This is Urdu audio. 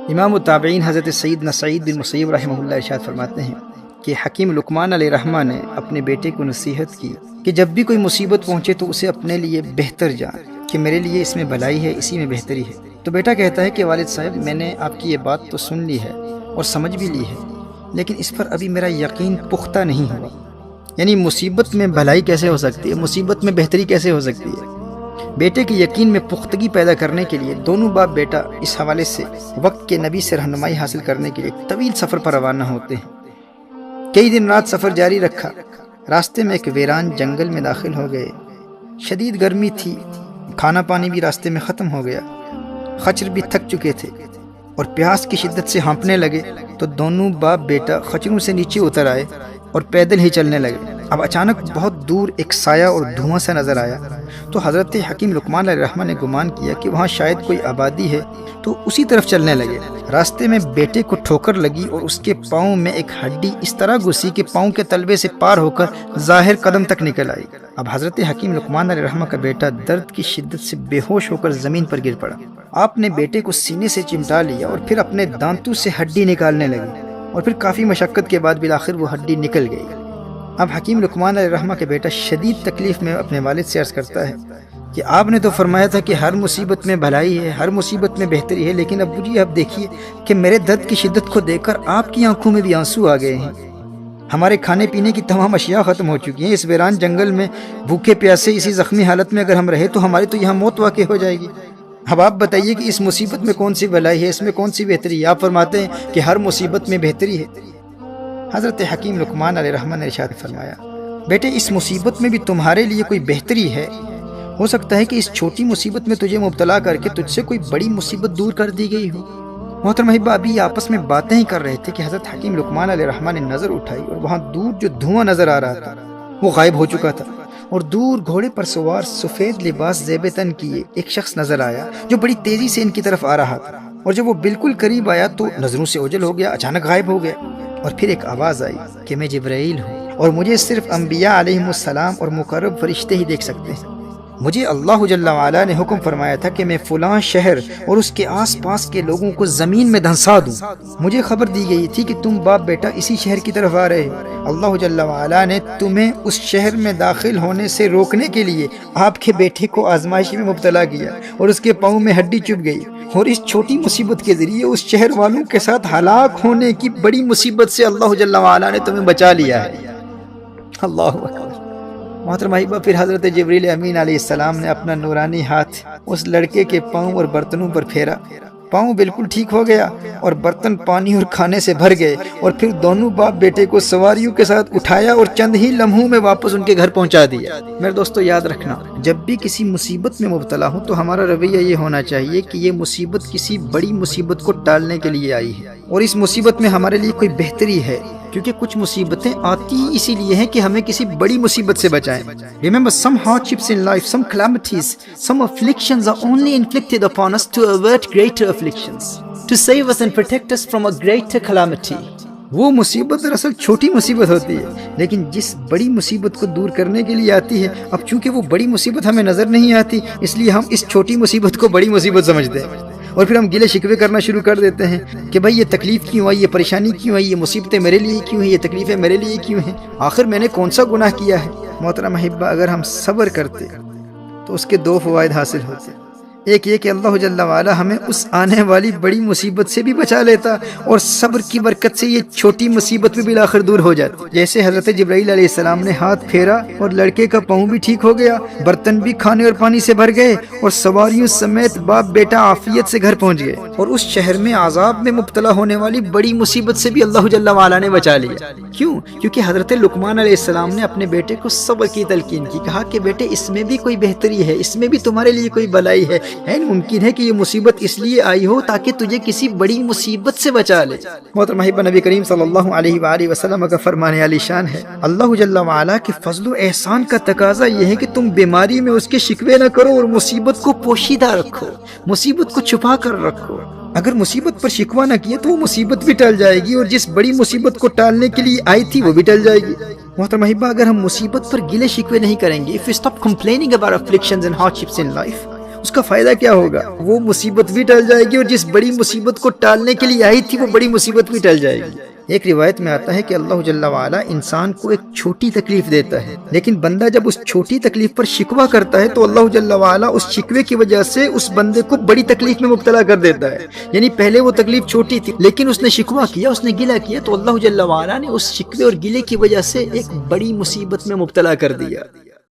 امام التابعین حضرت سیدنا سعید بن مسیب رحمہ اللہ ارشاد فرماتے ہیں کہ حکیم لقمان علیہ الرحمہ نے اپنے بیٹے کو نصیحت کی کہ جب بھی کوئی مصیبت پہنچے تو اسے اپنے لیے بہتر جان کہ میرے لیے اس میں بھلائی ہے، اسی میں بہتری ہے۔ تو بیٹا کہتا ہے کہ والد صاحب میں نے آپ کی یہ بات تو سن لی ہے اور سمجھ بھی لی ہے، لیکن اس پر ابھی میرا یقین پختہ نہیں ہوا، یعنی مصیبت میں بھلائی کیسے ہو سکتی ہے، مصیبت میں بہتری کیسے ہو سکتی ہے۔ بیٹے کے یقین میں پختگی پیدا کرنے کے لیے دونوں باپ بیٹا اس حوالے سے وقت کے نبی سے رہنمائی حاصل کرنے کے لیے طویل سفر پر روانہ ہوتے ہیں۔ کئی دن رات سفر جاری رکھا، راستے میں ایک ویران جنگل میں داخل ہو گئے۔ شدید گرمی تھی، کھانا پانی بھی راستے میں ختم ہو گیا، خچر بھی تھک چکے تھے اور پیاس کی شدت سے ہانپنے لگے تو دونوں باپ بیٹا خچروں سے نیچے اتر آئے اور پیدل ہی چلنے لگے۔ اب اچانک بہت دور ایک سایہ اور دھواں سا نظر آیا تو حضرت حکیم لقمان علیہ الرحمہ نے گمان کیا کہ وہاں شاید کوئی آبادی ہے، تو اسی طرف چلنے لگے۔ راستے میں بیٹے کو ٹھوکر لگی اور اس کے پاؤں میں ایک ہڈی اس طرح گھسی کہ پاؤں کے تلوے سے پار ہو کر ظاہر قدم تک نکل آئی۔ اب حضرت حکیم لقمان علیہ الرحمہ کا بیٹا درد کی شدت سے بے ہوش ہو کر زمین پر گر پڑا۔ آپ نے بیٹے کو سینے سے چمٹا لیا اور پھر اپنے دانتوں سے ہڈی نکالنے لگے اور پھر کافی مشقت کے بعد بالآخر وہ ہڈی نکل گئی۔ اب حکیم لقمان علیہ الرحمہ کا بیٹا شدید تکلیف میں اپنے والد سے عرض کرتا ہے کہ آپ نے تو فرمایا تھا کہ ہر مصیبت میں بھلائی ہے، ہر مصیبت میں بہتری ہے، لیکن ابو جی اب دیکھیے کہ میرے درد کی شدت کو دیکھ کر آپ کی آنکھوں میں بھی آنسو آ گئے ہیں۔ ہمارے کھانے پینے کی تمام اشیاء ختم ہو چکی ہیں، اس ویران جنگل میں بھوکے پیاسے اسی زخمی حالت میں اگر ہم رہے تو ہماری تو یہاں موت واقع ہو جائے گی۔ اب آپ بتائیے کہ اس مصیبت میں کون سی بھلائی ہے، اس میں کون سی بہتری ہے؟ آپ فرماتے ہیں کہ ہر مصیبت میں بہتری ہے۔ حضرت حکیم لقمان علیہ الرحمہ نے ارشاد فرمایا، بیٹے اس مصیبت میں بھی تمہارے لیے کوئی بہتری ہے۔ ہو سکتا ہے کہ اس چھوٹی مصیبت میں تجھے مبتلا کر کے تجھ سے کوئی بڑی مصیبت دور کر دی گئی ہو۔ محترم احبہ، ابھی آپس میں باتیں ہی کر رہے تھے کہ حضرت حکیم لقمان علیہ الرحمہ نے نظر اٹھائی اور وہاں دور جو دھواں نظر آ رہا تھا وہ غائب ہو چکا تھا، اور دور گھوڑے پر سوار سفید لباس زیب تن کیے ایک شخص نظر آیا جو بڑی تیزی سے ان کی طرف آ رہا تھا، اور جب وہ بالکل قریب آیا تو نظروں سے اوجھل ہو گیا، اچانک غائب ہو گیا۔ اور پھر ایک آواز آئی کہ میں جبرائیل ہوں اور مجھے صرف انبیاء علیہم السلام اور مقرب فرشتے ہی دیکھ سکتے ہیں۔ مجھے اللہ جل وعلا نے حکم فرمایا تھا کہ میں فلاں شہر اور اس کے آس پاس کے لوگوں کو زمین میں دھنسا دوں۔ مجھے خبر دی گئی تھی کہ تم باپ بیٹا اسی شہر کی طرف آ رہے ہو۔ اللہ جل وعلا نے تمہیں اس شہر میں داخل ہونے سے روکنے کے لیے آپ کے بیٹے کو آزمائش میں مبتلا کیا اور اس کے پاؤں میں ہڈی چبھ گئی، اور اس چھوٹی مصیبت کے ذریعے اس شہر والوں کے ساتھ ہلاک ہونے کی بڑی مصیبت سے اللہ جل وعلا نے تمہیں بچا لیا ہے۔ اللہ اکبر۔ محترم احبہ، پھر حضرت جبریل امین علیہ السلام نے اپنا نورانی ہاتھ اس لڑکے کے پاؤں اور برتنوں پر پھیرا، پاؤں بالکل ٹھیک ہو گیا اور برتن پانی اور کھانے سے بھر گئے، اور پھر دونوں باپ بیٹے کو سواریوں کے ساتھ اٹھایا اور چند ہی لمحوں میں واپس ان کے گھر پہنچا دیا۔ میرے دوستو یاد رکھنا، جب بھی کسی مصیبت میں مبتلا ہوں تو ہمارا رویہ یہ ہونا چاہیے کہ یہ مصیبت کسی بڑی مصیبت کو ٹالنے کے لیے آئی ہے، اور اس مصیبت میں ہمارے لیے کوئی بہتری ہے، کیونکہ کچھ مصیبتیں آتی اسی لیے ہیں کہ ہمیں کسی بڑی مصیبت سے بچائیں۔ Remember, some hardships in life, some calamities, some afflictions are only inflicted upon us to avert greater afflictions, to save us and protect us from a greater calamity. وہ مصیبت دراصل چھوٹی مصیبت ہوتی ہے، لیکن جس بڑی مصیبت کو دور کرنے کے لیے آتی ہے، اب چونکہ وہ بڑی مصیبت ہمیں نظر نہیں آتی، اس لیے ہم اس چھوٹی مصیبت کو بڑی مصیبت سمجھتے ہیں، اور پھر ہم گلے شکوے کرنا شروع کر دیتے ہیں کہ بھائی یہ تکلیف کیوں آئی، یہ پریشانی کیوں آئی، یہ مصیبتیں میرے لیے کیوں ہیں، یہ تکلیفیں میرے لیے کیوں ہیں، آخر میں نے کون سا گناہ کیا ہے۔ محترم احبہ، اگر ہم صبر کرتے تو اس کے دو فوائد حاصل ہوتے، ایک یہ کہ اللہ جل وعلا ہمیں اس آنے والی بڑی مصیبت سے بھی بچا لیتا، اور صبر کی برکت سے یہ چھوٹی مصیبت بھی بالآخر دور ہو جاتی، جیسے حضرت جبرائیل علیہ السلام نے ہاتھ پھیرا اور لڑکے کا پاؤں بھی ٹھیک ہو گیا، برتن بھی کھانے اور پانی سے بھر گئے، اور سواریوں سمیت باپ بیٹا عافیت سے گھر پہنچ گئے، اور اس شہر میں عذاب میں مبتلا ہونے والی بڑی مصیبت سے بھی اللہ جل وعلا نے بچا لیا۔ کیوں؟ کیونکہ حضرت لقمان علیہ السلام نے اپنے بیٹے کو صبر کی تلقین کی، کہا کہ بیٹے اس میں بھی کوئی بہتری ہے، اس میں بھی تمہارے لیے کوئی بھلائی ہے، ممکن ہے کہ یہ مصیبت اس لیے آئی ہو تاکہ تجھے کسی بڑی مصیبت سے بچا لے۔ محترم احبہ، نبی کریم صلی اللہ علیہ وآلہ وسلم کا فرمان عالی شان ہے، اللہ جل وعلا کے فضل و احسان کا تقاضا یہ ہے کہ تم بیماری میں اس کے شکوے نہ کرو اور مصیبت کو پوشیدہ رکھو، مصیبت کو چھپا کر رکھو۔ اگر مصیبت پر شکوہ نہ کیے تو وہ مصیبت بھی ٹل جائے گی، اور جس بڑی مصیبت کو ٹالنے کے لیے آئی تھی وہ بھی ٹل جائے گی۔ محترم احبہ، اگر ہم مصیبت پر گلے شکوے نہیں کریں گے، if we stop complaining about afflictions and hardships in life, اس کا فائدہ کیا ہوگا؟ وہ مصیبت بھی ٹل جائے گی، اور جس بڑی مصیبت کو ٹالنے کے لیے آئی تھی وہ بڑی مصیبت بھی ٹل جائے گی۔ ایک روایت میں آتا ہے کہ اللہ جل وعلا انسان کو ایک چھوٹی تکلیف دیتا ہے، لیکن بندہ جب اس چھوٹی تکلیف پر شکوہ کرتا ہے تو اللہ جل وعلا اس شکوے کی وجہ سے اس بندے کو بڑی تکلیف میں مبتلا کر دیتا ہے۔ یعنی پہلے وہ تکلیف چھوٹی تھی، لیکن اس نے شکوہ کیا، اس نے گلہ کیا، تو اللہ جل وعلا نے اس شکوے اور گلے کی وجہ سے ایک بڑی مصیبت میں مبتلا کر دیا۔